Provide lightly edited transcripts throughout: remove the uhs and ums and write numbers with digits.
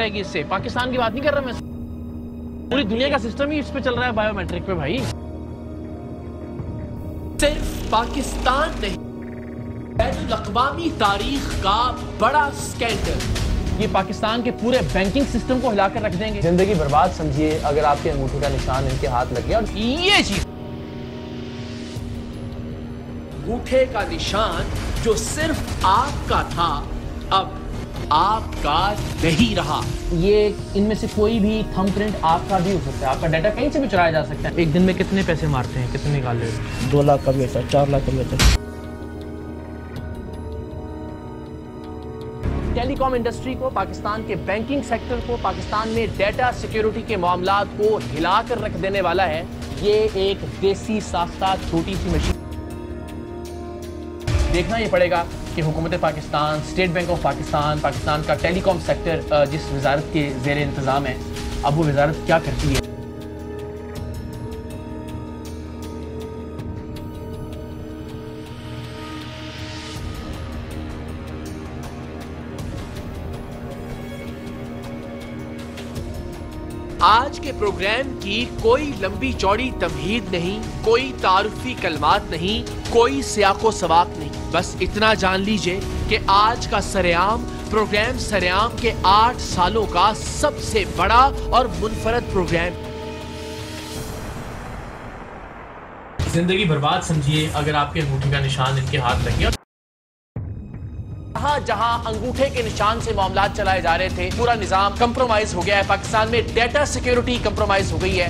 जाएगी इससे। पाकिस्तान की बात नहीं कर रहा मैं, पूरी दुनिया का सिस्टम ही इस पे चल रहा है, बायोमेट्रिक पे भाई। सिर्फ पाकिस्तान नहीं, बैनुल-अक़वामी तारीख का बड़ा स्कैंडल। ये पाकिस्तान के पूरे बैंकिंग सिस्टम को हिलाकर रख देंगे। जिंदगी बर्बाद समझिए अगर आपके अंगूठे का निशान इनके हाथ लग गया। और ये चीज, अंगूठे का निशान जो सिर्फ आपका था, अब आपका नहीं रहा। ये इनमें से कोई भी थंबप्रिंट आपका भी हो सकता है, आपका डाटा कहीं से भी चुराया जा सकता है। एक दिन में कितने पैसे मारते हैं, कितने निकाल ले? 2 लाख का भी होता है, 4 लाख का भी होता है। टेलीकॉम इंडस्ट्री को, पाकिस्तान के बैंकिंग सेक्टर को, पाकिस्तान में डेटा सिक्योरिटी के मामलात को हिलाकर रख देने वाला है ये एक देसी साख्ता छोटी सी मशीन। देखना ये पड़ेगा कि हुकूमत Pakistan, state bank of Pakistan, Pakistan का टेलीकॉम सेक्टर जिस वजारत के ज़ेर इंतज़ाम है, अब वो वजारत क्या करती है। आज के प्रोग्राम की कोई लंबी चौड़ी तमहीद नहीं, कोई तारुफी कलमात नहीं, कोई सियाको सवाक नहीं। बस इतना जान लीजिए कि आज का सरेआम प्रोग्राम सरेआम के 8 सालों का सबसे बड़ा और मुनफरद प्रोग्राम। जिंदगी बर्बाद समझिए अगर आपके अंगूठे का निशान इनके हाथ लग गया। जहां अंगूठे के निशान से मामलात चलाए जा रहे थे, पूरा निजाम कंप्रोमाइज हो गया है। पाकिस्तान में डेटा सिक्योरिटी कंप्रोमाइज हो गई है।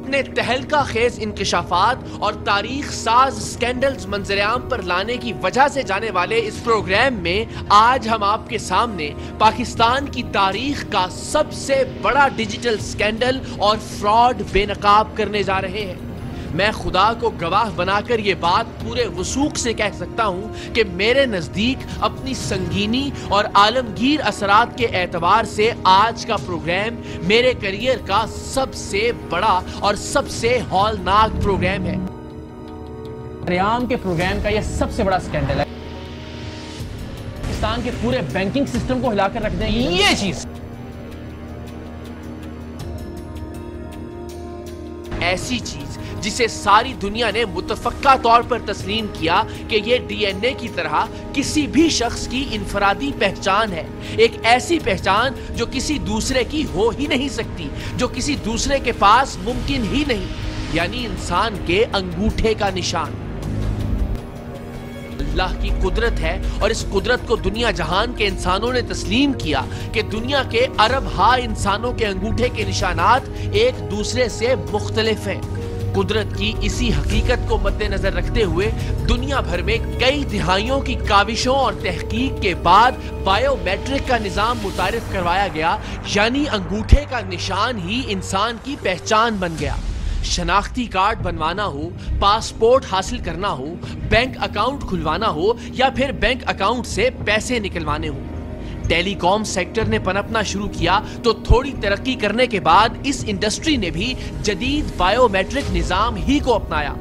ने तहलका खेज इंकशाफात और तारीख साज स्कैंडल्स मंजरेआम पर लाने की वजह से जाने वाले इस प्रोग्राम में आज हम आपके सामने पाकिस्तान की तारीख का सबसे बड़ा डिजिटल स्कैंडल और फ्रॉड बेनकाब करने जा रहे हैं। मैं खुदा को गवाह बनाकर ये बात पूरे वसूख से कह सकता हूँ कि मेरे नज़दीक अपनी संगीनी और आलमगीर असरात के एतबार से आज का प्रोग्राम मेरे करियर का सबसे बड़ा और सबसे हौलनाक प्रोग्राम है। सरेआम के प्रोग्राम का यह सबसे बड़ा स्कैंडल है। पाकिस्तान के पूरे बैंकिंग सिस्टम को हिलाकर रख देंगे ये चीज। ऐसी चीज जिसे सारी दुनिया ने मुतफक्का तौर पर तस्लीम किया कि ये डीएनए की तरह किसी भी शख्स की इनफरादी पहचान है। एक ऐसी पहचान जो किसी दूसरे की हो ही नहीं सकती, जो किसी दूसरे के पास मुमकिन ही नहीं, यानी इंसान के अंगूठे का निशान। अल्लाह की कुदरत है और इस कुदरत को दुनिया जहान के इंसानों ने तस्लीम किया कि दुनिया के अरब हा इंसानों के अंगूठे के निशानात एक दूसरे से मुख्तलिफ हैं। कुदरत की इसी हकीकत को मद्देनजर रखते हुए दुनिया भर में कई दिहाइयों की काविशों और तहकीक के बाद बायोमेट्रिक का निजाम मुतारिफ करवाया गया, यानी अंगूठे का निशान ही इंसान की पहचान बन गया। शनाख्ती कार्ड बनवाना हो, पासपोर्ट हासिल करना हो, बैंक अकाउंट खुलवाना हो या फिर बैंक अकाउंट से पैसे निकलवाने हो, टेलीकॉम सेक्टर ने पनपना शुरू किया तो थोड़ी तरक्की करने के बाद इस इंडस्ट्री ने भी जदीद बायोमेट्रिक निजाम ही को अपनाया।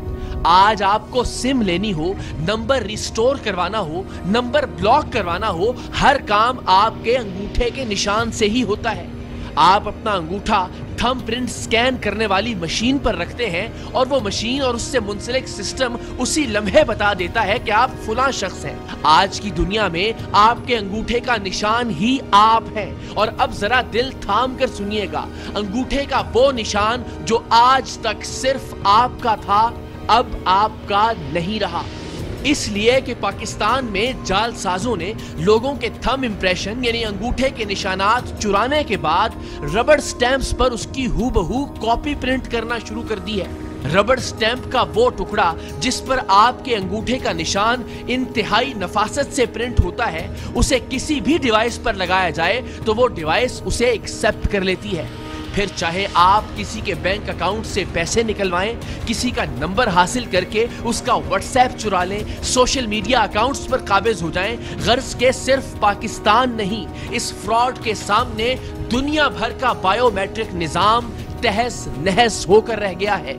आज आपको सिम लेनी हो, नंबर रिस्टोर करवाना हो, नंबर ब्लॉक करवाना हो, हर काम आपके अंगूठे के निशान से ही होता है। आप अपना अंगूठा थंबप्रिंट स्कैन करने वाली मशीन पर रखते हैं और वो मशीन और उससे मुंसलिक सिस्टम उसी लम्हे बता देता है कि आप फुला शख्स हैं। आज की दुनिया में आपके अंगूठे का निशान ही आप हैं। और अब जरा दिल थाम कर सुनिएगा, अंगूठे का वो निशान जो आज तक सिर्फ आपका था, अब आपका नहीं रहा। इसलिए कि पाकिस्तान में जालसाजों ने लोगों के थंब इंप्रेशन यानी अंगूठे के निशानात चुराने के बाद रबड़ स्टैंप्स पर उसकी हूबहू कॉपी प्रिंट करना शुरू कर दी है। रबड़ स्टैंप का वो टुकड़ा जिस पर आपके अंगूठे का निशान इंतहाई नफासत से प्रिंट होता है, उसे किसी भी डिवाइस पर लगाया जाए तो वो डिवाइस उसे एक्सेप्ट कर लेती है। फिर चाहे आप किसी के बैंक अकाउंट से पैसे निकलवाएं, किसी का नंबर हासिल करके उसका व्हाट्सएप चुरा लें, सोशल मीडिया अकाउंट्स पर काबिज हो जाएं, गर्ज के सिर्फ पाकिस्तान नहीं, इस फ्रॉड के सामने दुनिया भर का बायोमेट्रिक निजाम तहस नहस होकर रह गया है।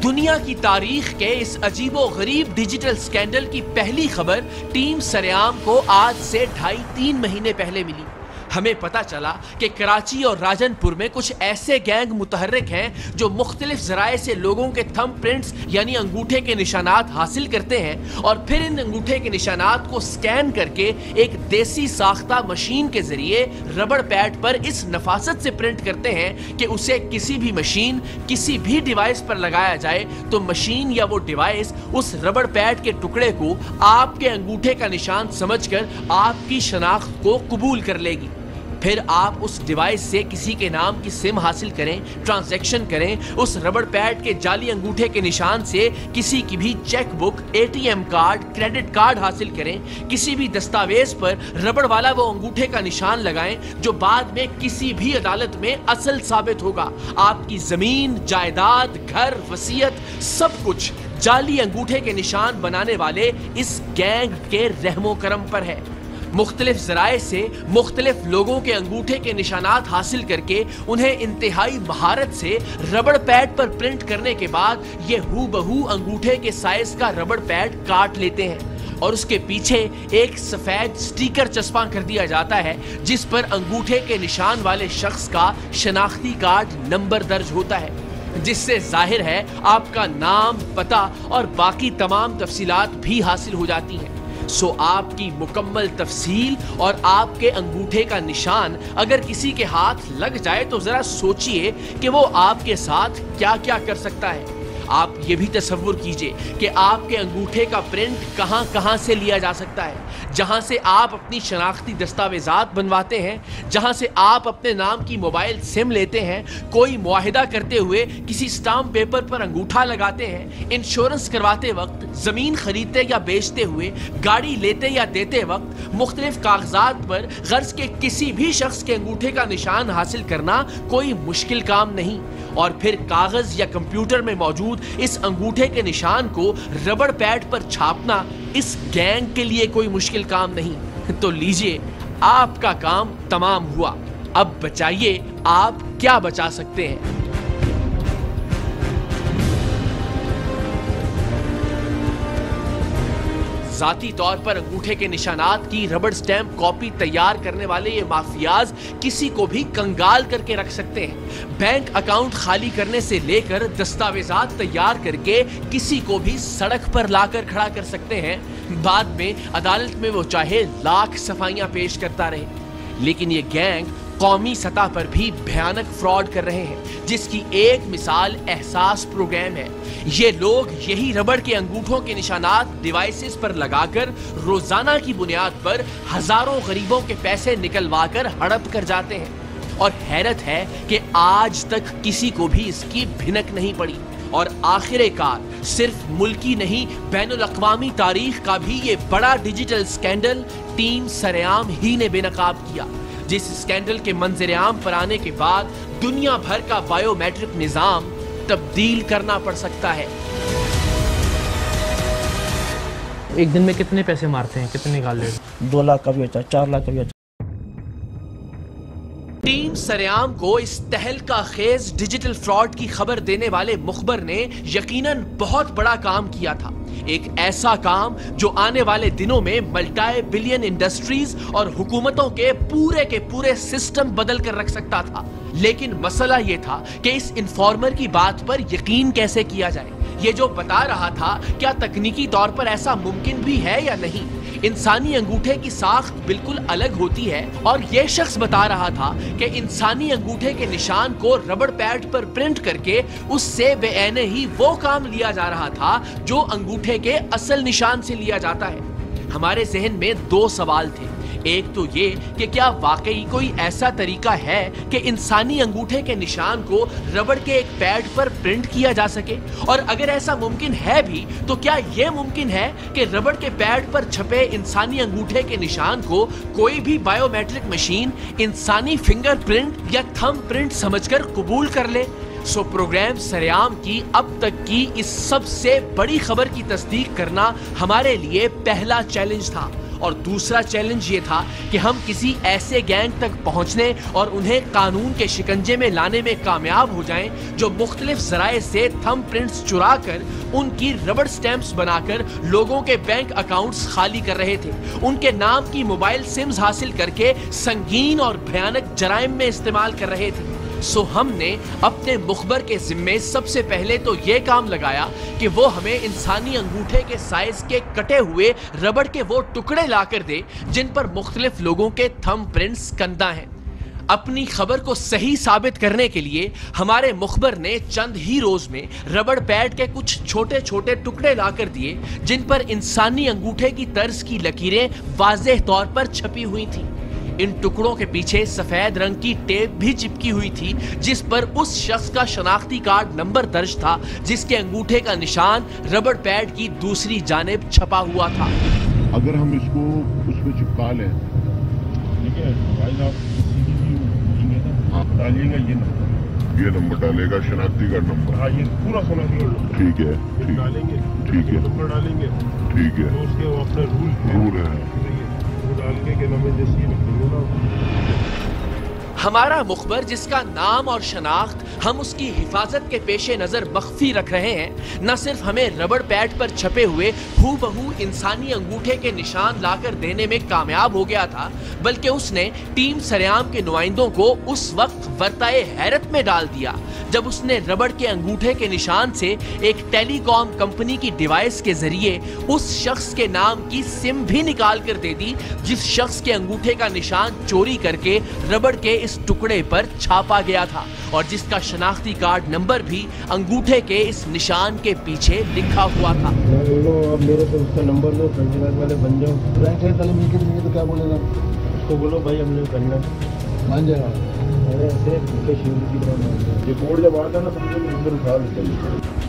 दुनिया की तारीख के इस अजीबो गरीब डिजिटल स्कैंडल की पहली खबर टीम सरेआम को आज से 2.5-3 महीने पहले मिली। हमें पता चला कि कराची और राजनपुर में कुछ ऐसे गैंग मुतहर्रिक हैं जो मुख्तलिफ जराए से लोगों के थंब प्रिंट्स यानी अंगूठे के निशानात हासिल करते हैं और फिर इन अंगूठे के निशानात को स्कैन करके एक देसी साख्ता मशीन के जरिए रबड़ पैड पर इस नफासत से प्रिंट करते हैं कि उसे किसी भी मशीन किसी भी डिवाइस पर लगाया जाए तो मशीन या वो डिवाइस उस रबड़ पैड के टुकड़े को आपके अंगूठे का निशान समझकर आपकी शनाख्त को कबूल कर लेगी। फिर आप उस डिवाइस से किसी के नाम की सिम हासिल करें, ट्रांजैक्शन करें, उस रबड़ पैड के जाली अंगूठे के निशान से किसी की भी chequebook, ATM card, credit card हासिल करें, किसी भी दस्तावेज पर रबड़ वाला वो अंगूठे का निशान लगाएं जो बाद में किसी भी अदालत में असल साबित होगा। आपकी जमीन, जायदाद, घर, वसीयत सब कुछ जाली अंगूठे के निशान बनाने वाले इस गैंग के रहमो करम पर है। मुख्तलिफ जराए से मुख्तलिफ लोगों के अंगूठे के निशानात हासिल करके उन्हें इंतहाई महारत से रबड़ पैड पर प्रिंट करने के बाद ये हूबहू अंगूठे के साइज का रबड़ पैड काट लेते हैं और उसके पीछे एक सफेद स्टिकर चस्पा कर दिया जाता है जिस पर अंगूठे के निशान वाले शख्स का शनाख्ती कार्ड नंबर दर्ज होता है, जिससे जाहिर है आपका नाम, पता और बाकी तमाम तफसीलात भी हासिल हो जाती हैं। सो आपकी मुकम्मल तफसील और आपके अंगूठे का निशान अगर किसी के हाथ लग जाए तो जरा सोचिए कि वो आपके साथ क्या क्या कर सकता है। आप ये भी तसव्वुर कीजिए कि आपके अंगूठे का प्रिंट कहां कहां से लिया जा सकता है, जहां से आप अपनी शनाख्ती दस्तावेजात बनवाते हैं, जहां से आप अपने नाम की मोबाइल सिम लेते हैं, कोई मुआहिदा करते हुए किसी स्टाम्प पेपर पर अंगूठा लगाते हैं, इंश्योरेंस करवाते वक्त, जमीन खरीदते या बेचते हुए, गाड़ी लेते या देते वक्त, मुख्तलिफ कागजात पर गर्ज के किसी भी शख्स के अंगूठे का निशान हासिल करना कोई मुश्किल काम नहीं और फिर कागज या कंप्यूटर में मौजूद इस अंगूठे के निशान को रबड़ पैड पर छापना इस गैंग के लिए कोई मुश्किल काम नहीं। तो लीजिए, आपका काम तमाम हुआ। अब बचाइए आप क्या बचा सकते हैं। जाती तौर पर अंगूठे के निशानात की रबड़ स्टैंप कॉपी तैयार करने वाले ये माफियाज किसी को भी कंगाल करके रख सकते हैं। बैंक अकाउंट खाली करने से लेकर दस्तावेजात तैयार करके किसी को भी सड़क पर लाकर खड़ा कर सकते हैं। बाद में अदालत में वो चाहे लाख सफाइयां पेश करता रहे, लेकिन ये गैंग कौमी सतह पर भी भयानक फ्रॉड कर रहे हैं, जिसकी एक मिसाल एहसास प्रोग्राम है। ये लोग यही रबड़ के अंगूठों के निशानात डिवाइसेस पर लगाकर रोजाना की बुनियाद पर हजारों गरीबों के पैसे निकलवाकर हड़प कर जाते हैं और हैरत है कि आज तक किसी को भी इसकी भिनक नहीं पड़ी और आखिरकार सिर्फ मुल्की नहीं बैनुल अक़वामी तारीख का भी ये बड़ा डिजिटल स्कैंडल टीम सरेआम ही ने बेनकाब किया, जिस स्कैंडल के मंजर-ए-आम पर आने के बाद दुनिया भर का बायोमेट्रिक निजाम तब्दील करना पड़ सकता है। एक दिन में कितने पैसे मारते हैं, कितने निकाल लेते हैं? 2 लाख का भी होता है, 4 लाख का भी होता है। टीम सरेआम को इस तहलका खेज डिजिटल फ्रॉड की खबर देने वाले मुखबर ने यकीनन बहुत बड़ा काम किया था। एक ऐसा काम जो आने वाले दिनों में मल्टी बिलियन इंडस्ट्रीज और हुकूमतों के पूरे सिस्टम बदल कर रख सकता था। लेकिन मसला यह था कि इस इन्फॉर्मर की बात पर यकीन कैसे किया जाए। ये जो बता रहा था क्या तकनीकी तौर पर ऐसा मुमकिन भी है या नहीं। इंसानी अंगूठे की साख्त बिल्कुल अलग होती है और यह शख्स बता रहा था कि इंसानी अंगूठे के निशान को रबड़ पैड पर प्रिंट करके उससे बेऐने ही वो काम लिया जा रहा था जो अंगूठे के असल निशान से लिया जाता है। हमारे जहन में 2 सवाल थे। एक तो ये कि क्या वाकई कोई ऐसा तरीका है कि इंसानी अंगूठे के निशान को रबड़ के एक पैड पर प्रिंट किया जा सके, और अगर ऐसा मुमकिन है भी तो क्या यह मुमकिन है कि रबड़ के पैड पर छपे इंसानी अंगूठे के निशान को कोई भी बायोमेट्रिक मशीन इंसानी फिंगरप्रिंट या थंब प्रिंट समझकर कबूल कर ले। सो प्रोग्राम सरेआम की अब तक की इस सबसे बड़ी खबर की तस्दीक करना हमारे लिए पहला चैलेंज था और दूसरा चैलेंज ये था कि हम किसी ऐसे गैंग तक पहुंचने और उन्हें कानून के शिकंजे में लाने में कामयाब हो जाएं जो मुख्तलिफ जराए से थंब प्रिंट्स चुरा कर उनकी रबड़ स्टैंप्स बनाकर लोगों के बैंक अकाउंट्स खाली कर रहे थे, उनके नाम की मोबाइल सिम्स हासिल करके संगीन और भयानक जराइम में इस्तेमाल कर रहे थे। सो हमने अपने मुखबर के जिम्मे सबसे पहले तो ये काम लगाया कि वो हमें इंसानी अंगूठे के साइज के कटे हुए रबड़ के वो टुकड़े लाकर दे जिन पर मुख्तलिफ लोगों के थंब प्रिंट्स कंदा हैं। अपनी खबर को सही साबित करने के लिए हमारे मुखबर ने चंद ही रोज में रबड़ पैड के कुछ छोटे छोटे टुकड़े लाकर दिए जिन पर इंसानी अंगूठे की तर्ज की लकीरें वाज़ेह तौर पर छपी हुई थीं। इन टुकड़ों के पीछे सफेद रंग की टेप भी चिपकी हुई थी जिस पर उस शख्स का शनाख्ती कार्ड नंबर दर्ज था जिसके अंगूठे का निशान रबड़ पैड की दूसरी जानिब छपा हुआ था। अगर हम इसको उसमें चिपका लें, ठीक है भाई साहब, डालिएगा ये नंबर डालेगा, शनाख्ती कार्ड नंबर। हाँ, ये पूरा शनाख्ती कार्ड। ठीक है, डालेंगे, ठीक है, नंबर डालेंगे, ठीक है, तो उसके अपने रूल है डाल के नंबर जैसी रखेंगे ना। हमारा मुखबर जिसका नाम और शनाख्त हम उसकी हिफाजत के पेशे नजर मख्फी रख रहे हैं, न सिर्फ हमें रबड़ पैड पर छपे हुए हूबहू इंसानी अंगूठे के निशान लाकर देने में कामयाब हो गया था, बल्कि उसने टीम सरेआम के नुमाइंदों को उस वक्त वर्ताए हैरत में डाल दिया जब उसने रबड़ के अंगूठे के निशान से एक टेलीकॉम कंपनी की डिवाइस के जरिए उस शख्स के नाम की सिम भी निकाल कर दे दी जिस शख्स के अंगूठे का निशान चोरी करके रबड़ के इस टुकड़े पर छापा गया था और जिसका शनाख्ती कार्ड नंबर भी अंगूठे के इस निशान के पीछे लिखा हुआ था। अब मेरे से उसका नंबर लो, वाले बन जाओ, बैंक से पहले मिलके देंगे तो क्या बोलेगा, उसको बोलो भाई हमने करना, मान जाएगा। ऐसे की तरह ये कोड जब आता है ना समझो नंबर उठा लेते।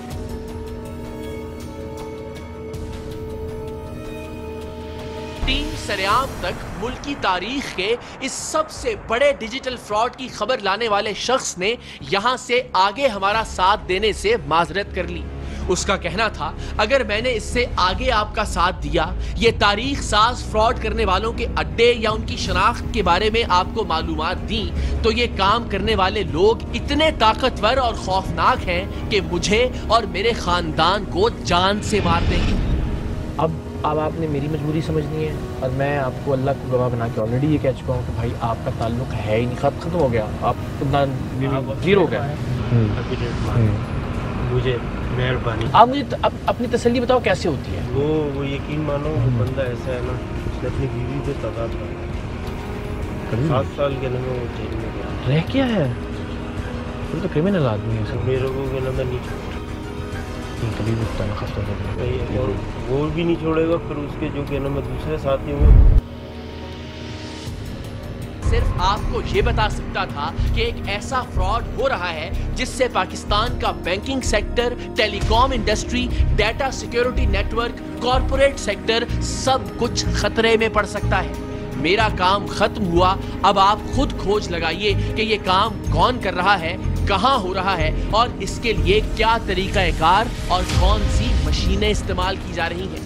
टीम सरेआम तक मुल्की तारीख के इस सबसे बड़े डिजिटल फ्रॉड की खबर लाने वाले शख्स ने यहां से आगे हमारा साथ देने से माजरत कर ली। उसका कहना था, अगर मैंने इससे आगे आपका साथ दिया, ये तारीख साज फ्रॉड करने वालों के अड्डे या उनकी शनाख्त के बारे में आपको मालूमात दी, तो ये काम करने वाले लोग इतने ताकतवर और खौफनाक हैं कि मुझे और मेरे खानदान को जान से मार देंगे। अब आपने मेरी मजबूरी समझनी है और मैं आपको अल्लाह को गवाह बना के ऑलरेडी ये कह चुका हूँ कि भाई आपका ताल्लुक है ही नहीं, खत्म हो गया, आप जीरो हो गया। मुझे मेहरबानी, आप मुझे अपनी तसल्ली बताओ कैसे होती है? वो यकीन मानो, वो बंदा ऐसा है ना, उसने अपनी बीवी पे तगाद किया, 7 साल के लिए वो जेल में गया। रह क्या है? वो तो क्रिमिनल आदमी है। मेरे को के नंबर नहीं कभी भी और वो भी नहीं छोड़ेगा, फिर उसके जो के नंबर दूसरे साथी होंगे। सिर्फ आपको ये बता सकता था कि एक ऐसा फ्रॉड हो रहा है जिससे पाकिस्तान का banking sector, telecom industry, data security network, corporate sector सब कुछ खतरे में पड़ सकता है। मेरा काम खत्म हुआ, अब आप खुद खोज लगाइए कि ये काम कौन कर रहा है, कहां हो रहा है और इसके लिए क्या तरीकाकार और कौन सी मशीनें इस्तेमाल की जा रही हैं।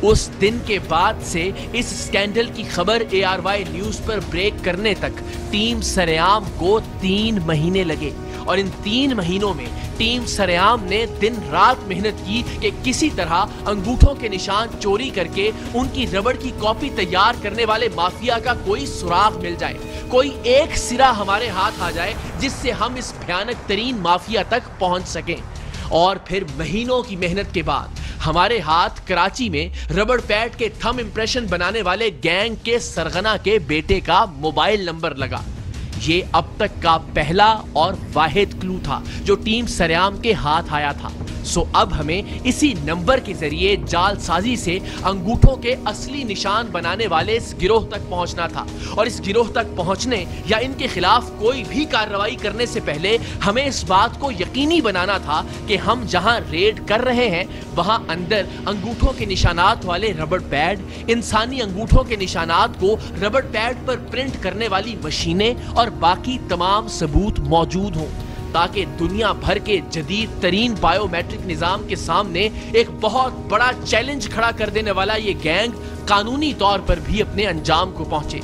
उस दिन के बाद से इस स्कैंडल की खबर ARY न्यूज पर ब्रेक करने तक टीम सरेआम को 3 महीने लगे और इन 3 महीनों में टीम सरेआम ने दिन रात मेहनत की कि किसी तरह अंगूठों के निशान चोरी करके उनकी रबड़ की कॉपी तैयार करने वाले माफिया का कोई सुराग मिल जाए, कोई एक सिरा हमारे हाथ आ जाए जिससे हम इस भयानक तरीन माफिया तक पहुंच सकें। और फिर महीनों की मेहनत के बाद हमारे हाथ कराची में रबड़ पैड के थंब इंप्रेशन बनाने वाले गैंग के सरगना के बेटे का मोबाइल नंबर लगा। ये अब तक का पहला और वाहिद क्लू था जो टीम सरेआम के हाथ आया था। सो अब हमें इसी नंबर के जरिए जालसाजी से अंगूठों के असली निशान बनाने वाले इस गिरोह तक पहुंचना था और इस गिरोह तक पहुंचने या इनके खिलाफ कोई भी कार्रवाई करने से पहले हमें इस बात को यकीनी बनाना था कि हम जहां रेड कर रहे हैं वहां अंदर अंगूठों के निशानात वाले रबड़ पैड, इंसानी अंगूठों के निशानात को रबड़ पैड पर प्रिंट करने वाली मशीनें और बाकी तमाम सबूत मौजूद हों ताकि दुनिया भर के जदीद तरीन बायोमेट्रिक निजाम के सामने एक बहुत बड़ा चैलेंज खड़ा कर देने वाला ये गैंग कानूनी तौर पर भी अपने अंजाम को पहुंचे।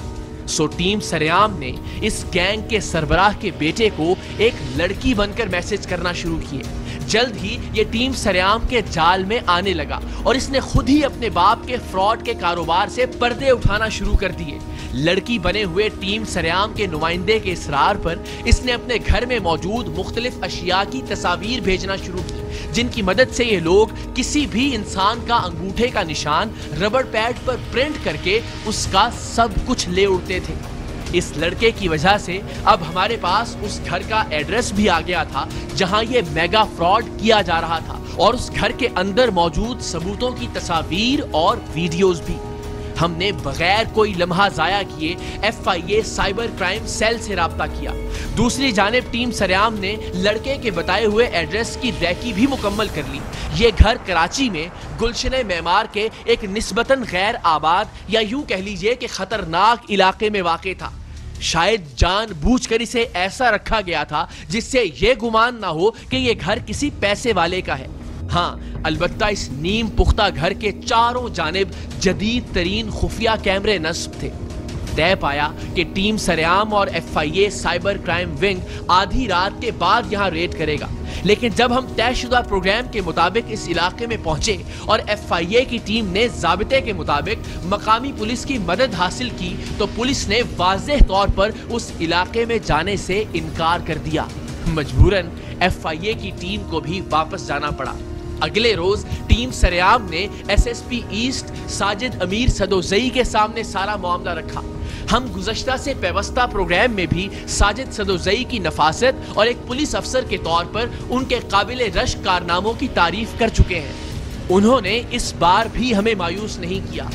सो टीम सरेआम ने इस गैंग के सरबराह के बेटे को एक लड़की बनकर मैसेज करना शुरू किए। जल्द ही ये टीम सरेआम के जाल में आने लगा और इसने खुद ही अपने बाप के फ्रॉड के कारोबार से पर्दे उठाना शुरू कर दिए। लड़की बने हुए टीम सरेआम के नुमाइंदे के इसरार पर इसने अपने घर में मौजूद मुख्तलिफ अशिया की तस्वीर भेजना शुरू की, जिनकी मदद से ये लोग किसी भी इंसान का अंगूठे का निशान रबड़ पैड पर प्रिंट करके उसका सब कुछ ले उड़ते थे। इस लड़के की वजह से अब हमारे पास उस घर का एड्रेस भी आ गया था जहां ये मेगा फ्रॉड किया जा रहा था, और उस घर के अंदर मौजूद सबूतों की तस्वीर और वीडियोस भी। हमने बगैर कोई लम्हा जाया किए FIA साइबर क्राइम सेल से राब्ता किया। दूसरी जानिब टीम सरेआम ने लड़के के बताए हुए एड्रेस की रैकी भी मुकम्मल कर ली। ये घर कराची में गुलशन मेमार के एक निस्बतन गैर आबाद या यूं कह लीजिए कि खतरनाक इलाके में वाक़ था। शायद जानबूझकर इसे ऐसा रखा गया था जिससे ये गुमान ना हो कि ये घर किसी पैसे वाले का है। हाँ, अलबत्ता इस नीम पुख्ता घर के चारों जानिब जदीद तरीन खुफिया कैमरे नस्ब थे। तय पाया कि टीम सरेआम और FIA साइबर क्राइम विंग आधी रात के बाद यहाँ रेड करेगा, लेकिन जब हम तयशुदा प्रोग्राम के मुताबिक इस इलाके में पहुंचे और FIA की टीम ने ज़ाबिते के मुताबिक मकामी पुलिस की मदद हासिल की तो पुलिस ने वाज़ेह तौर पर उस इलाके में जाने से इनकार कर दिया। मजबूरन FIA की टीम को भी वापस जाना पड़ा। अगले रोज टीम सरेआम ने SSP ईस्ट साजिद अमीर सदोजई के सामने सारा मामला रखा। हम गुज़श्ता से पेवस्ता प्रोग्राम में भी साजिद सदोजई की नफासत और एक पुलिस अफसर के तौर पर उनके काबिल रश्क कारनामों की तारीफ कर चुके हैं। उन्होंने इस बार भी हमें मायूस नहीं किया।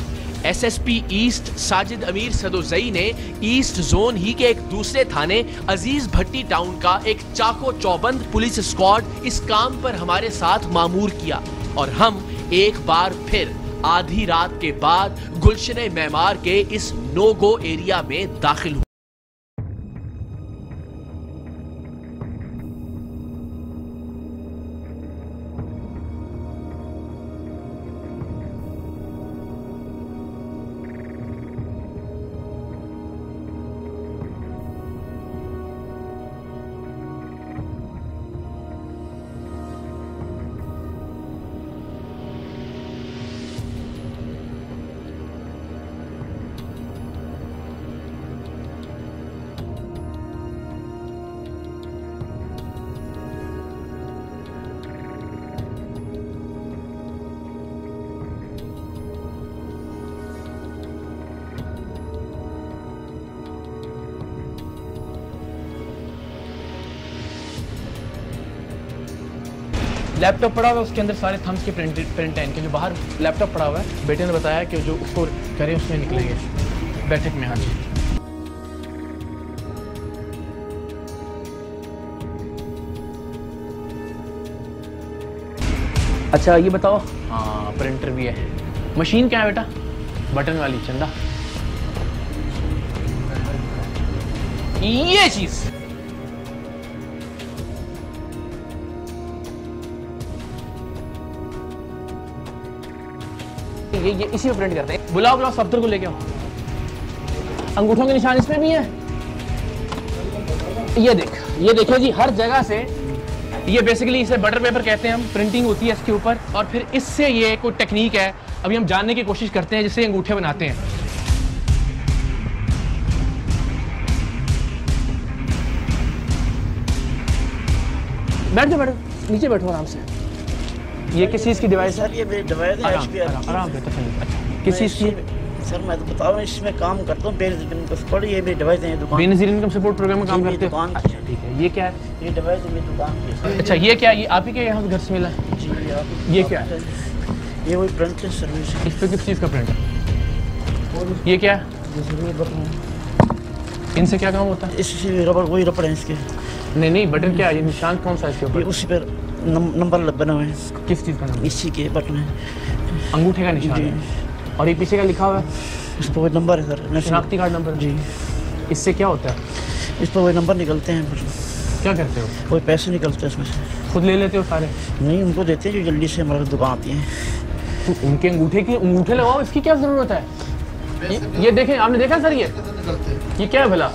SSP ईस्ट साजिद अमीर सदोजई ने ईस्ट जोन ही के एक दूसरे थाने अजीज भट्टी टाउन का एक चाको चौबंद पुलिस स्क्वाड इस काम पर हमारे साथ मामूर किया और हम एक बार फिर आधी रात के बाद गुलशन मेमार के इस नो गो एरिया में दाखिल हुए। लैपटॉप पड़ा हुआ है, उसके अंदर सारे थम्स के प्रिंट हैं इनके। जो बाहर लैपटॉप पड़ा हुआ है, बेटे ने बताया कि जो उसको करें उसमें निकलेंगे बैठक में। हाँ जी, अच्छा ये बताओ, हाँ प्रिंटर भी है। मशीन क्या है बेटा? बटन वाली चंदा, ये चीज ये इसी में प्रिंट करते हैं। बुलाओ सफ्तर को लेके आओ। अंगूठों के निशान इसमें भी है। ये देखिए जी, हर जगह से ये बेसिकली इसे बटर पेपर कहते हैं हम। प्रिंटिंग होती है इसके ऊपर और फिर इससे ये कोई टेक्निक है, अभी हम जानने की कोशिश करते हैं, जिससे अंगूठे बनाते हैं। बैठ जाओ, नीचे बैठो आराम से। ये किस चीज़ की डिवाइस है? सर ये मेरी डिवाइस है HP। आराम से। अच्छा, किस चीज़ की? सर मैं तो बताऊँ, इसमें काम करता हूँ बेनज़ीर इनकम सपोर्ट। ये मेरी डिवाइस है दुकान। बेनज़ीर इनकम सपोर्ट प्रोग्राम में काम करते हो? अच्छा ठीक है। ये क्या है? ये डिवाइस मेरी दुकान की है। अच्छा ये क्या है? ये आप ही के यहाँ घर से मिला है? जी। ये क्या है? ये वही प्रिंट सर्विस है। इस पर किस चीज़ का प्रिंट है? ये क्या है? इनसे क्या काम होता है? इससे रबड़, वही रबड़ है इसके। नहीं बटन क्या है? ये निशान कौन सा है इसके ऊपर? उसी पर नंबर बना हुआ है। किस चीज़ का नंबर? इसी के बटन है, अंगूठे का निशान है। और ये पीछे का लिखा हुआ है? इस पर वही नंबर है सर, शनाख्ती कार्ड नंबर। जी। इससे क्या होता है? इस पर वही नंबर निकलते हैं। क्या करते हो? कोई पैसे निकलते हैं इसमें से। खुद ले लेते हो सारे? नहीं, उनको देते हैं जो जल्दी से हमारी दुकान आती है। तो उनके अंगूठे लगाओ, इसकी क्या जरूरत है? ये देखें, आपने देखा सर ये क्या है भला?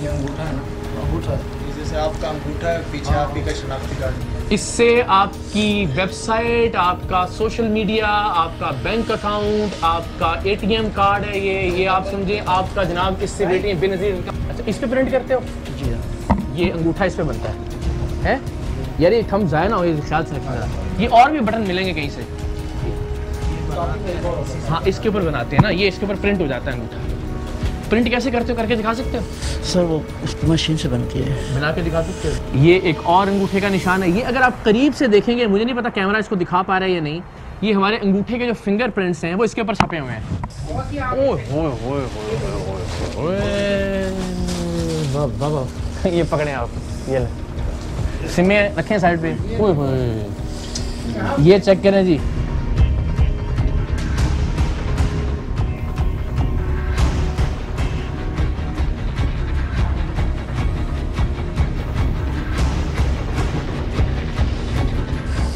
ये अंगूठा है ना, अंगूठा जैसे आपका अंगूठा है, पीछे आपकी का शनाख्ती कार्ड। इससे आपकी वेबसाइट, आपका सोशल मीडिया, आपका बैंक अकाउंट, आपका ATM कार्ड है, ये आप समझे आपका जनाब, इससे बेटे बेनज़ीर। अच्छा, इस पे प्रिंट करते हो? जी हाँ, ये अंगूठा इस पे बनता है यार, ये थम जाए ना हो, ये ख्याल से रखना। ये और भी बटन मिलेंगे कहीं से? हाँ, इसके ऊपर बनाते हैं ना, ये इसके ऊपर प्रिंट हो जाता है अंगूठा। प्रिंट कैसे करते हो, करके दिखा सकते हो? सर वो मशीन से बनती है, बना के दिखा सकते हो? ये एक और अंगूठे का निशान है। ये अगर आप करीब से देखेंगे, मुझे नहीं पता कैमरा इसको दिखा पा रहा है या नहीं, ये हमारे अंगूठे के जो फिंगरप्रिंट्स हैं वो इसके ऊपर छपे हुए हैं। ये पकड़े आप, ये ले सिमे रखें साइड पे। ये चेक करें जी,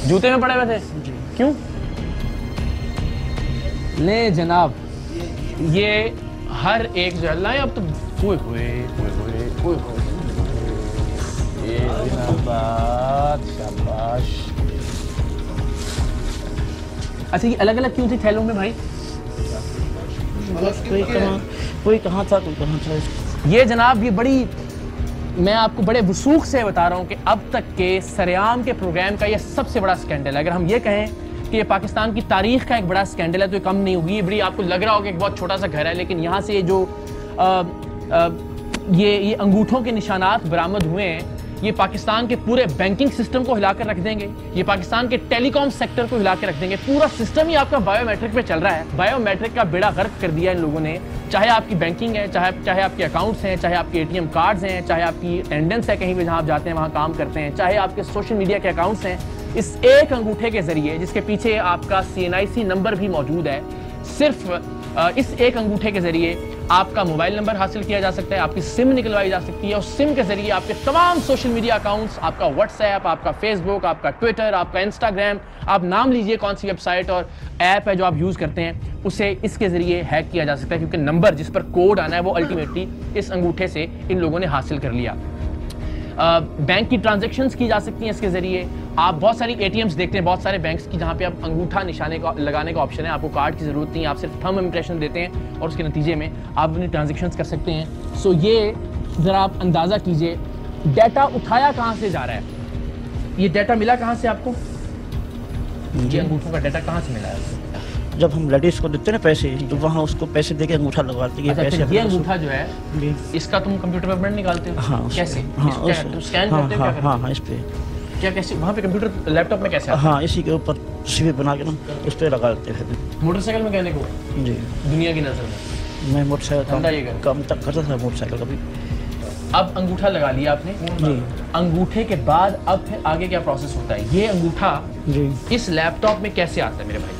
जूते में पड़े हुए थे? क्यों? ले जनाब, ये हर एक जो अल्लाह, अब तो शाबाश। अच्छा, ये अलग अलग क्यों थी थैलों में भाई? कोई कहाँ था, कोई कहाँ था। ये जनाब, ये बड़ी, मैं आपको बड़े वसूख से बता रहा हूँ कि अब तक के सरेआम के प्रोग्राम का ये सबसे बड़ा स्कैंडल है। अगर हम ये कहें कि ये पाकिस्तान की तारीख का एक बड़ा स्कैंडल है तो ये कम नहीं होगी। ये बड़ी, आपको लग रहा होगा कि एक बहुत छोटा सा घर है, लेकिन यहाँ से जो ये अंगूठों के निशानात बरामद हुए हैं, ये पाकिस्तान के पूरे बैंकिंग सिस्टम को हिला कर रख देंगे, ये पाकिस्तान के टेलीकॉम सेक्टर को हिला कर रख देंगे। पूरा सिस्टम ही आपका बायोमेट्रिक पे चल रहा है। बायोमेट्रिक का बेड़ा गर्क कर दिया इन लोगों ने। चाहे आपकी बैंकिंग है, चाहे आपके अकाउंट्स हैं, चाहे आपके ATM कार्ड्स हैं, चाहे आपकी अटेंडेंस है कहीं भी जहाँ आप जाते हैं वहाँ काम करते हैं, चाहे आपके सोशल मीडिया के अकाउंट्स हैं, इस एक अंगूठे के जरिए, जिसके पीछे आपका CNIC नंबर भी मौजूद है, सिर्फ इस एक अंगूठे के जरिए आपका मोबाइल नंबर हासिल किया जा सकता है, आपकी सिम निकलवाई जा सकती है, और सिम के जरिए आपके तमाम सोशल मीडिया अकाउंट्स, आपका व्हाट्सएप, आपका फेसबुक, आपका ट्विटर, आपका इंस्टाग्राम, आप नाम लीजिए कौन सी वेबसाइट और ऐप है जो आप यूज़ करते हैं, उसे इसके जरिए हैक किया जा सकता है, क्योंकि नंबर जिस पर कोड आना है वो अल्टीमेटली इस अंगूठे से इन लोगों ने हासिल कर लिया। बैंक की ट्रांजैक्शंस की जा सकती हैं इसके ज़रिए। आप बहुत सारी ATMs देखते हैं, बहुत सारे बैंक्स की, जहाँ पे आप अंगूठा निशाने का लगाने का ऑप्शन है, आपको कार्ड की ज़रूरत नहीं है, आप सिर्फ थंब इम्प्रेशन देते हैं और उसके नतीजे में आप अपनी ट्रांजैक्शंस कर सकते हैं। सो ये ज़रा आप अंदाज़ा कीजिए, डाटा उठाया कहाँ से जा रहा है? ये डाटा मिला कहाँ से आपको? ये अंगूठों का डाटा कहाँ से मिला है? जब हम लेडीज को देते हैं ना पैसे, तो वहाँ उसको पैसे देके अंगूठा लगवाते हैं। अच्छा, ये अंगूठा जो है, इसका तुम कंप्यूटर पर प्रिंट निकालते हो? हाँ, कैसे? हाँ, स्कैन करते हो? हाँ, इस पे क्या, कैसे वहाँ पे कंप्यूटर लैपटॉप में कैसे? हाँ, इसी के ऊपर तस्वीर बना के ना उस पर लगा देते हैं। मोटरसाइकिल मैकेनिक हो जी? दुनिया की नजर में मैं मोटरसाइकिल कम तक करता था, मोटरसाइकिल कभी। अब अंगूठा लगा लिया आपने जी। अंगूठे के बाद अब फिर आगे क्या प्रोसेस होता है? ये अंगूठा जी इस लैपटॉप में कैसे आता है मेरे भाई?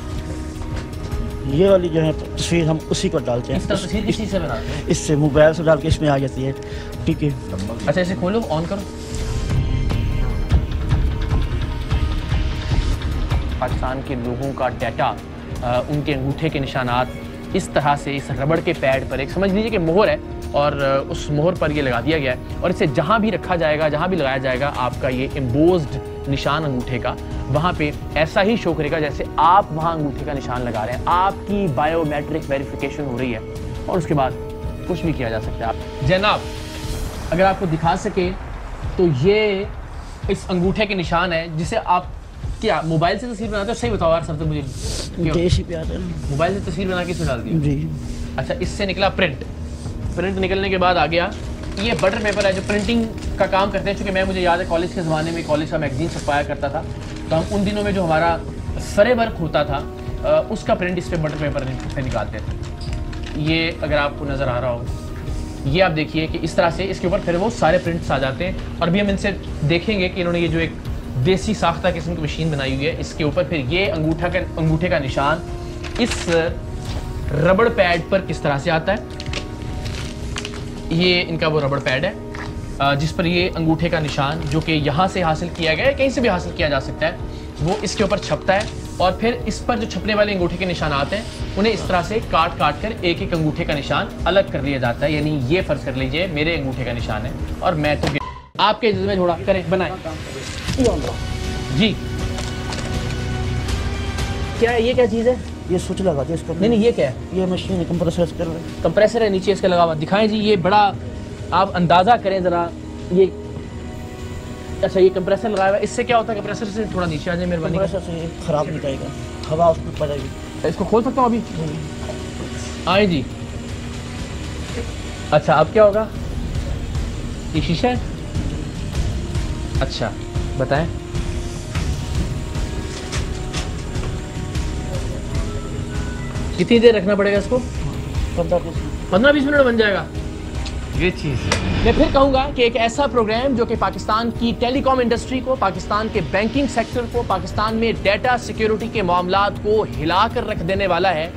ये वाली जो है तस्वीर हम उसी को डालते हैं। इस तस्वीर किसी से बनाते हैं? इससे मोबाइल से डाल के इसमें आ जाती है। ठीक है। अच्छा, इसे खोलो, ऑन करो। पाकिस्तान के लोगों का डाटा, उनके अंगूठे के निशानात इस तरह से इस रबड़ के पैड पर, एक समझ लीजिए कि मोहर है, और उस मोहर पर ये लगा दिया गया है, और इसे जहाँ भी रखा जाएगा, जहाँ भी लगाया जाएगा, आपका ये एम्बोज्ड निशान अंगूठे का वहाँ पे ऐसा ही शो करेगा जैसे आप वहाँ अंगूठे का निशान लगा रहे हैं। आपकी बायोमेट्रिक वेरिफिकेशन हो रही है और उसके बाद कुछ भी किया जा सकता है। आप जनाब अगर आपको दिखा सके तो ये इस अंगूठे के निशान है, जिसे आप क्या मोबाइल से तस्वीर बनाते हो? सही बताओ यार सर, तो मुझे मोबाइल से तस्वीर बना के इसमें डाल दी जी। अच्छा, इससे निकला प्रिंट निकलने के बाद आ गया ये बटर पेपर है जो प्रिंटिंग का काम करते हैं। चूँकि मुझे याद है कॉलेज के ज़माने में कॉलेज का मैगजीन छपाया करता था, तो हम उन दिनों में जो हमारा सरे वर्क होता था उसका प्रिंट इस पे बटर पेपर से निकालते थे। ये अगर आपको नज़र आ रहा हो, ये आप देखिए कि इस तरह से इसके ऊपर फिर वो सारे प्रिंट्स आ जाते हैं। और भी हम इनसे देखेंगे कि इन्होंने ये जो एक देसी साख्ता किस्म की मशीन बनाई हुई है, इसके ऊपर फिर ये अंगूठे का निशान इस रबड़ पैड पर किस तरह से आता है। ये इनका वो रबड़ पैड है जिस पर ये अंगूठे का निशान, जो कि यहाँ से हासिल किया गया है, कहीं से भी हासिल किया जा सकता है, वो इसके ऊपर छपता है और फिर इस पर जो छपने वाले अंगूठे के निशानात हैं उन्हें इस तरह से काट काट कर एक एक अंगूठे का निशान अलग कर लिया जाता है। यानी ये फर्ज कर लीजिए मेरे अंगूठे का निशान है और मैं तो आपके इज्जत में थोड़ा करें बनाए जी। क्या है ये, क्या चीज़ है? ये स्विच लगा दिया इसको। नहीं ये क्या है? ये मशीन है, कंप्रेसर है नीचे इसके लगा हुआ। दिखाएं जी, ये बड़ा आप अंदाजा करें जरा। ये अच्छा ये कंप्रेसर लगाया हुआ है, इससे क्या होता है? कंप्रेसर से थोड़ा नीचे आ जाए मेहरबानी। कंप्रेसर से खराब निकलेगा, हवा उसमें पड़ेगी। इसको खोल सकता हूँ अभी? आए जी। अच्छा अब क्या होगा? ये शीशा है। अच्छा बताएं। कितनी देर रखना पड़ेगा इसको? 15-20 मिनट बन जाएगा। ये चीज़ मैं फिर कहूँगा कि एक ऐसा प्रोग्राम जो कि पाकिस्तान की टेलीकॉम इंडस्ट्री को, पाकिस्तान के बैंकिंग सेक्टर को, पाकिस्तान में डेटा सिक्योरिटी के मामलात को हिलाकर रख देने वाला है,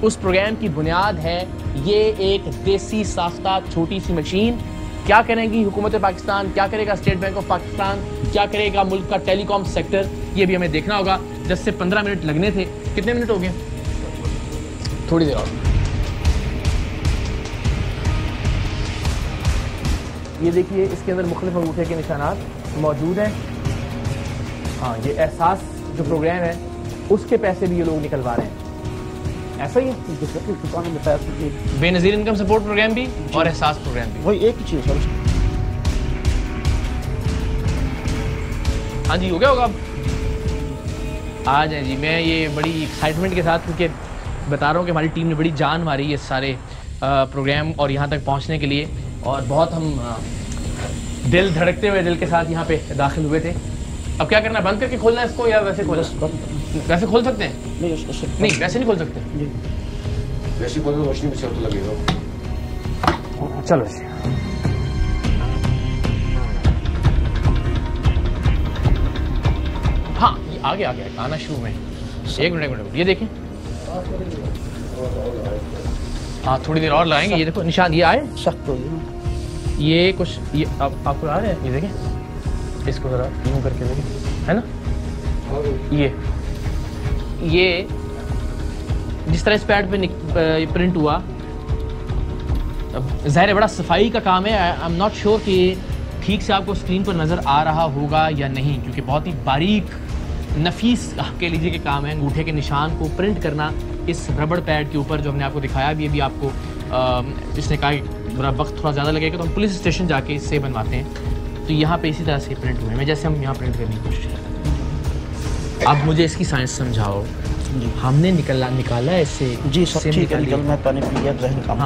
उस प्रोग्राम की बुनियाद है ये एक देसी साख्ता छोटी सी मशीन। क्या करेगी हुकूमत पाकिस्तान, क्या करेगा स्टेट बैंक ऑफ पाकिस्तान, क्या करेगा मुल्क का टेलीकॉम सेक्टर, ये भी हमें देखना होगा। 10 से 15 मिनट लगने थे, कितने मिनट हो गए? थोड़ी देर और। ये देखिए इसके अंदर मुख्तलिफ अंगूठे के निशानात मौजूद हैं। हाँ ये एहसास जो प्रोग्राम है उसके पैसे भी ये लोग निकलवा रहे हैं। ऐसा ही है बेनज़ीर इनकम सपोर्ट प्रोग्राम भी और एहसास प्रोग्राम भी, वही एक ही चीज़ है। हाँ जी हो गया होगा। अब आ जाए जी। मैं ये बड़ी एक्साइटमेंट के साथ क्योंकि बता रहा हूँ कि हमारी टीम ने बड़ी जान मारी है सारे प्रोग्राम और यहाँ तक पहुँचने के लिए, और बहुत हम दिल धड़कते हुए दिल के साथ यहाँ पे दाखिल हुए थे। अब क्या करना है? बंद करके खोलना है इसको या वैसे खोलना? वैसे खोल सकते हैं? नहीं वैसे नहीं खोल सकते। वैसे खोलो रोशनी में तो लगेगा। चलो जी। हाँ ये आगे आना शुरू में। एक मिनट ये देखें। हाँ थोड़ी देर और लगाएंगे। ये देखो निशान ये आए सख्त हो गया। ये कुछ ये आपको आ रहा है? ये देखें इसको जरा यूं करके देखें, है ना? ये जिस तरह इस पैड पे प्रिंट हुआ, अब ज़ाहिर है बड़ा सफाई का काम है। आई एम नॉट श्योर कि ठीक से आपको स्क्रीन पर नज़र आ रहा होगा या नहीं, क्योंकि बहुत ही बारीक नफीस कह लीजिए कि काम है अंगूठे के निशान को प्रिंट करना इस रबड़ पैड के ऊपर, जो हमने आपको दिखाया भी आपको इसने कहा बड़ा वक्त थोड़ा ज़्यादा लगेगा तो हम पुलिस स्टेशन जाके इससे बनवाते हैं। तो यहाँ पे इसी तरह से प्रिंट हुए हैं, जैसे हम यहाँ प्रिंट करने की कोशिश करते हैं। अब मुझे इसकी साइंस समझाओ। हमने निकाला है इससे जी सब ठीक है, निकल मैं पानी पी गया जहन काम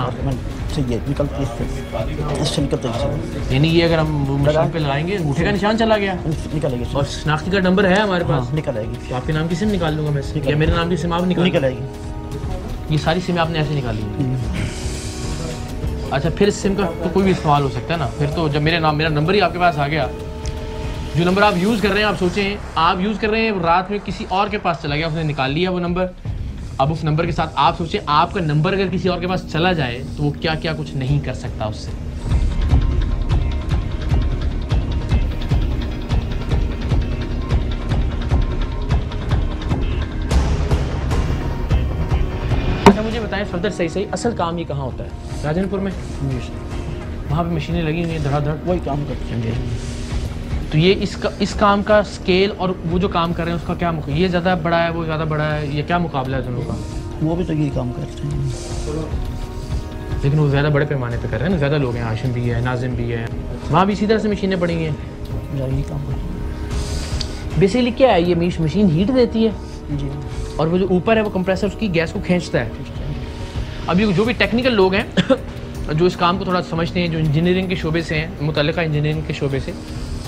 सही है, निकलती है इससे निकलते हैं। यानी ये अगर हम मशीन पे लगाएंगे अंगूठे का निशान चला गया निकलेगी और शनाख्ती का नंबर है हमारे पास, निकल आएगी। तो आपके नाम की सिम निकाल लूँगा मैं, या मेरे नाम की सिम आप निकल आएगी। ये सारी सिम आपने ऐसे निकाली। अच्छा फिर इस सिम का तो कोई भी इस्तेमाल हो सकता है ना? फिर तो जब मेरा नंबर ही आपके पास आ गया, जो नंबर आप यूज़ कर रहे हैं, आप सोचें आप यूज़ कर रहे हैं, रात में किसी और के पास चला गया, उसने निकाल लिया वो नंबर। अब उस नंबर के साथ आप सोचें आपका नंबर अगर किसी और के पास चला जाए तो वो क्या क्या कुछ नहीं कर सकता उससे। अच्छा मुझे बताएं फर्दर सही असल काम ये कहाँ होता है? राजनपुर में वहाँ पे मशीनें लगी हुई हैं धड़ाधड़, वही काम करते हैं। तो ये इस काम का स्केल और वो जो काम कर रहे हैं उसका क्या ये ज़्यादा बड़ा है, वो ज़्यादा बड़ा है, ये क्या मुकाबला है दोनों का? वो भी तो यही काम करते हैं, लेकिन वो ज़्यादा बड़े पैमाने पे कर रहे हैं ना, ज़्यादा लोग हैं, हाशिम भी है, नाजिम भी है, वहाँ भी इसी तरह से मशीनें पड़ी हैं, यही काम करते हैं। बेसिकली क्या है, ये मशीन हीट देती है जी, और वो जो ऊपर है वो कंप्रेसर उसकी गैस को खींचता है। अभी जो भी टेक्निकल लोग हैं जो इस काम को थोड़ा समझते हैं, जो इंजीनियरिंग के शोबे से हैं, मुतल्लिका इंजीनियरिंग के शोबे से,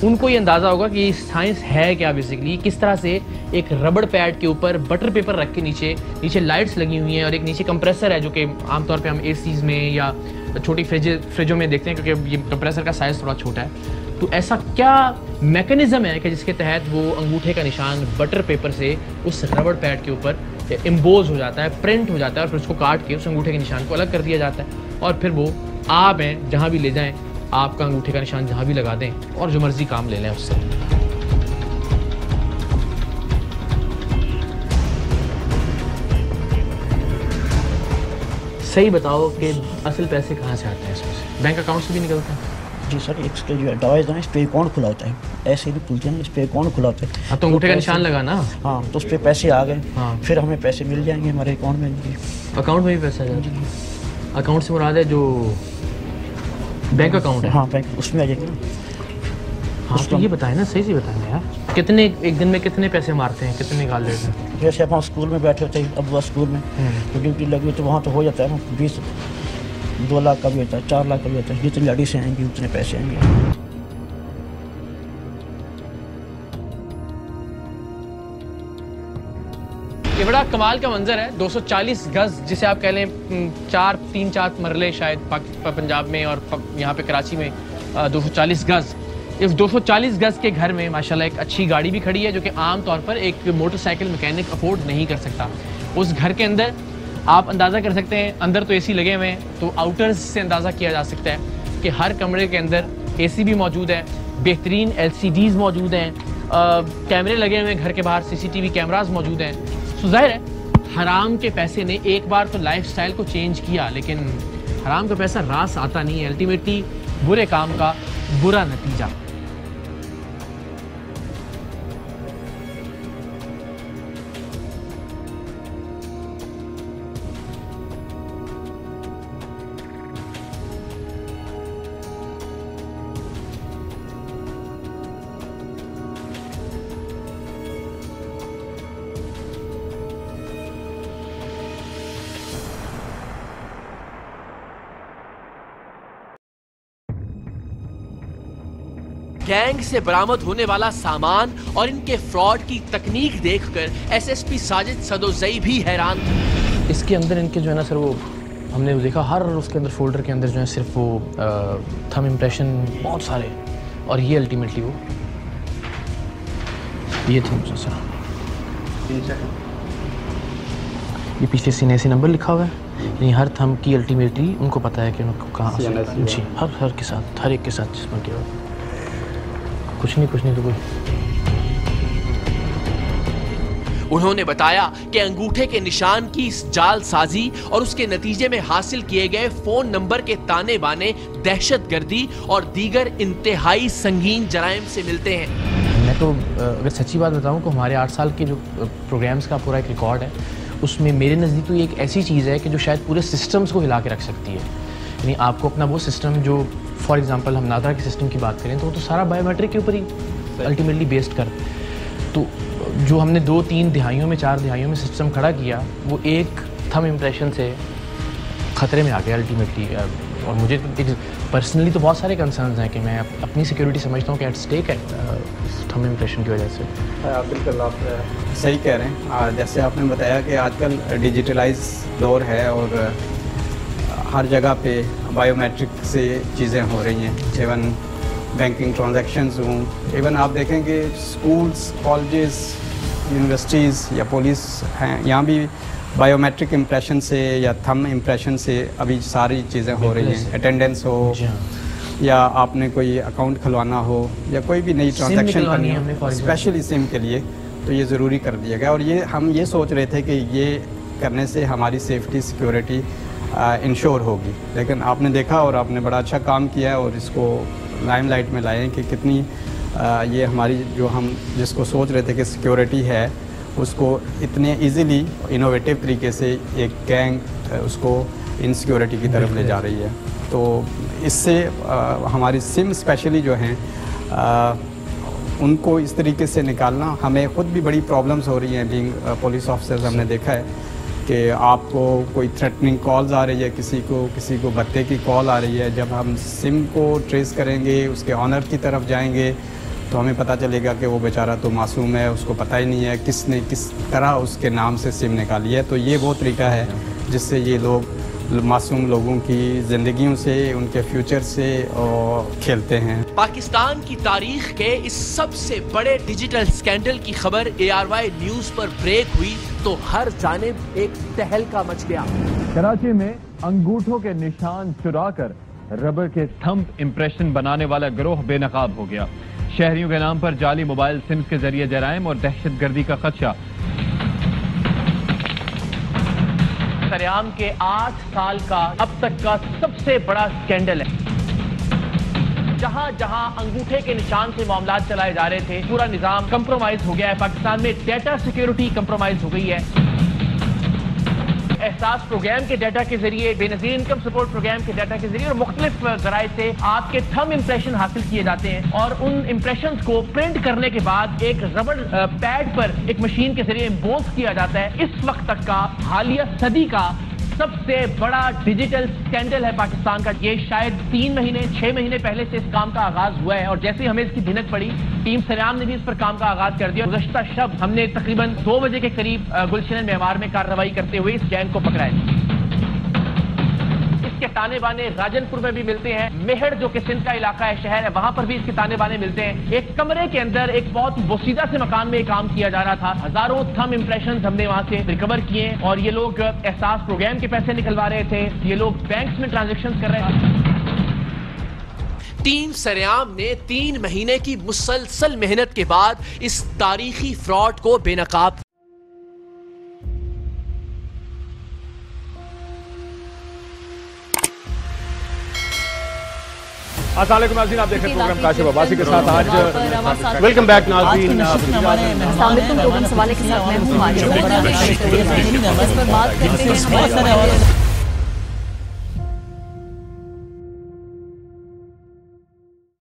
उनको ये अंदाज़ा होगा कि साइंस है क्या बेसिकली, किस तरह से एक रबड़ पैड के ऊपर बटर पेपर रख के नीचे लाइट्स लगी हुई हैं और एक नीचे कंप्रेसर है, जो कि आमतौर पे हम एसीज़ में या छोटी फ्रिजों में देखते हैं, क्योंकि ये कंप्रेसर का साइज़ थोड़ा छोटा है। तो ऐसा क्या मैकेनिज़्म है कि जिसके तहत वो अंगूठे का निशान बटर पेपर से उस रबड़ पैड के ऊपर इम्बोज हो जाता है, प्रिंट हो जाता है, और फिर उसको काट के उस अंगूठे के निशान को अलग कर दिया जाता है, और फिर वो आप हैं जहाँ भी ले जाएँ, आपका अंगूठे का निशान जहाँ भी लगा दें और जो मर्जी काम ले लें उससे। सही बताओ कि असल पैसे कहाँ से आते हैं इसमें से? बैंक अकाउंट से भी निकलते हैं? जी सर, इसके जो एडवाइस है इस पर अकाउंट खुला होता है, ऐसे नहीं खुलते हैं, इस पर अकाउंट खुला होता है। हाँ, तो अंगूठे का निशान लगा ना। हाँ, तो उस पर पैसे आ गए। हाँ, फिर हमें पैसे मिल जाएंगे हमारे अकाउंट में। अकाउंट में भी पैसा जाएगा? अकाउंट से मुराद है जो बैंक अकाउंट है? हाँ, बैंक उसमें आ जाएगा ना। हाँ, तो ये बताएं ना, सही से बताएं यार, कितने एक दिन में कितने पैसे मारते हैं, कितने निकाल लेते हैं? जैसे आप स्कूल में बैठे होते हैं, अब वह स्कूल में तो ड्यूटी लगी तो वहाँ तो हो जाता है ना, 2 लाख का भी होता है, 4 लाख का भी होता है। जितनी गाड़ी से आएंगी उतने पैसे आएंगे। ये बड़ा कमाल का मंजर है। 240 गज जिसे आप कह लें 3-4 मरले शायद पंजाब में, और यहाँ पे कराची में 240 गज। इस 240 गज के घर में माशाल्लाह एक अच्छी गाड़ी भी खड़ी है, जो कि आम तौर पर एक मोटरसाइकिल मैकेनिक अफोर्ड नहीं कर सकता। उस घर के अंदर आप अंदाज़ा कर सकते हैं, अंदर तो एसी लगे हुए हैं, तो आउटर्स से अंदाज़ा किया जा सकता है कि हर कमरे के अंदर एसी भी मौजूद है, बेहतरीन LCDs मौजूद हैं, कैमरे लगे हुए हैं घर के बाहर, CCTV कैमरास मौजूद हैं। तो जाहिर है हराम के पैसे ने एक बार तो लाइफस्टाइल को चेंज किया, लेकिन हराम का पैसा रास आता नहीं है। अल्टीमेटली बुरे काम का बुरा नतीजा। गैंग से बरामद होने वाला सामान और इनके फ्रॉड की तकनीक देखकर SSP साजिद सदोजई भी हैरान थे। इसके अंदर इनके जो है ना सर, वो हमने देखा हर उसके अंदर फोल्डर के अंदर जो है सिर्फ वो थंब इम्प्रेशन बहुत सारे, और ये अल्टीमेटली वो ये थे सर, ये पीछे CNC नंबर लिखा हुआ है, यानी हर थंब की अल्टीमेटली उनको पता है कि उनको कहाँ जी, हर के साथ, हर एक के साथ जिसमें किया कुछ नहीं तो कोई। उन्होंने बताया कि अंगूठे के निशान की इस जालसाजी और उसके नतीजे में हासिल किए गए फोन नंबर के ताने बाने दहशतगर्दी और दीगर इंतहाई संगीन जराइम से मिलते हैं। मैं तो अगर सच्ची बात बताऊं तो हमारे 8 साल के जो प्रोग्राम्स का पूरा एक रिकॉर्ड है, उसमें मेरे नज़दीक तो ये एक ऐसी चीज़ है कि जो शायद पूरे सिस्टम्स को हिला के रख सकती है। यानी आपको अपना वो सिस्टम जो फॉर एग्जांपल हम नादरा के सिस्टम की बात करें तो वो तो सारा बायोमेट्रिक के ऊपर ही अल्टीमेटली बेस्ड कर, तो जो हमने 2-3 दिहाइयों में 4 दिहाइयों में सिस्टम खड़ा किया वो एक थंब इम्प्रेशन से ख़तरे में आ गया अल्टीमेटली। और मुझे पर्सनली तो बहुत सारे कंसर्न्स हैं कि मैं अपनी सिक्योरिटी समझता हूँ कि एट स्टेक है थंब इम्प्रेशन की वजह से। बिल्कुल आप सही कह रहे हैं। जैसे आपने बताया कि आजकल डिजिटलाइज दौर है और हर जगह पे बायोमेट्रिक से चीज़ें हो रही हैं, इवन बैंकिंग ट्रांजैक्शंस हों, इवन आप देखेंगे स्कूल्स, कॉलेजेस, यूनिवर्सिटीज़ या पुलिस हैं, यहाँ भी बायोमेट्रिक इम्प्रेशन से या थंब इम्प्रेशन से अभी सारी चीज़ें हो रही हैं। अटेंडेंस हो या आपने कोई अकाउंट खुलवाना हो या कोई भी नई ट्रांजैक्शन करनी हो, स्पेशली सिम के लिए, तो ये ज़रूरी कर दिया गया। और ये हम ये सोच रहे थे कि ये करने से हमारी सेफ्टी सिक्योरिटी इंश्योर होगी, लेकिन आपने देखा और आपने बड़ा अच्छा काम किया है और इसको लाइमलाइट में लाए कि कितनी ये हमारी जो हम जिसको सोच रहे थे कि सिक्योरिटी है उसको इतने इजीली इनोवेटिव तरीके से एक गैंग उसको इनसिक्योरिटी की तरफ ले जा रही है। तो इससे हमारी सिम स्पेशली जो हैं उनको इस तरीके से निकालना, हमें ख़ुद भी बड़ी प्रॉब्लम्स हो रही हैं बीइंग पुलिस ऑफिसर्स। हमने देखा है कि आपको कोई थ्रेटनिंग कॉल्स आ रही है, किसी को भत्ते की कॉल आ रही है। जब हम सिम को ट्रेस करेंगे, उसके ऑनर की तरफ जाएंगे, तो हमें पता चलेगा कि वो बेचारा तो मासूम है, उसको पता ही नहीं है किसने किस तरह उसके नाम से सिम निकाली है। तो ये वो तरीका है जिससे ये लोग मासूम लोगों की ज़िंदगियों से, उनके फ्यूचर से खेलते हैं। पाकिस्तान की तारीख के इस सबसे बड़े डिजिटल स्कैंडल की खबर ARY न्यूज़ पर ब्रेक हुई तो हर जानिब एक तहलका मच गया। कराची में अंगूठों के निशान चुराकर रबर के थंब इम्प्रेशन बनाने वाला गिरोह बेनकाब हो गया। शहरियों के नाम पर जाली मोबाइल सिम्स के जरिए जराइम और दहशतगर्दी का खदशा। सरेआम के 8 साल का अब तक का सबसे बड़ा स्कैंडल है। जहां जहां अंगूठे के निशान से मामला चलाए जा रहे थे, पूरा निजाम कंप्रोमाइज हो गया है। पाकिस्तान में डेटा सिक्योरिटी कंप्रोमाइज हो गई है। एहसास प्रोग्राम के डाटा के जरिए, बेनजीर इनकम सपोर्ट प्रोग्राम के डाटा के जरिए और मुख्तलिफ जराए से आपके थंब इंप्रेशन हासिल किए जाते हैं और उन इंप्रेशन को प्रिंट करने के बाद एक रबर पैड पर एक मशीन के जरिए एम्बोस किया जाता है। इस वक्त तक का हालिया सदी का सबसे बड़ा डिजिटल स्कैंडल है पाकिस्तान का। ये शायद 3 महीने 6 महीने पहले से इस काम का आगाज हुआ है और जैसे ही हमें इसकी भिनक पड़ी, टीम सरेआम ने भी इस पर काम का आगाज कर दिया। गुज़श्ता शब हमने तकरीबन 2 बजे के करीब गुलशन मेवार में कार्रवाई करते हुए इस गैंग को पकड़ा है। इसके ताने बाने राजनपुर में भी मिलते हैं। मेहड़ जो कि सिंध का इलाका है, शहर है, वहां पर भी इसके ताने बाने मिलते हैं। एक कमरे के अंदर एक बहुत बोसीदा से मकान में काम किया जा रहा था। हजारों थंब इंप्रेशन हमने वहां से रिकवर किए और ये लोग एहसास प्रोग्राम के पैसे निकलवा रहे थे। ये लोग बैंक्स में ट्रांजेक्शन कर रहे थे। टीम सरेआम ने 3 महीने की मुसलसल मेहनत के बाद इस तारीखी फ्रॉड को बेनकाब। अस्सलाम वालेकुम नाज़रीन, आप देख रहे हैं प्रोग्राम काशिफ अब्बासी के साथ। आज वेलकम बैक नाज़रीन। सवाल के साथ मैं हूं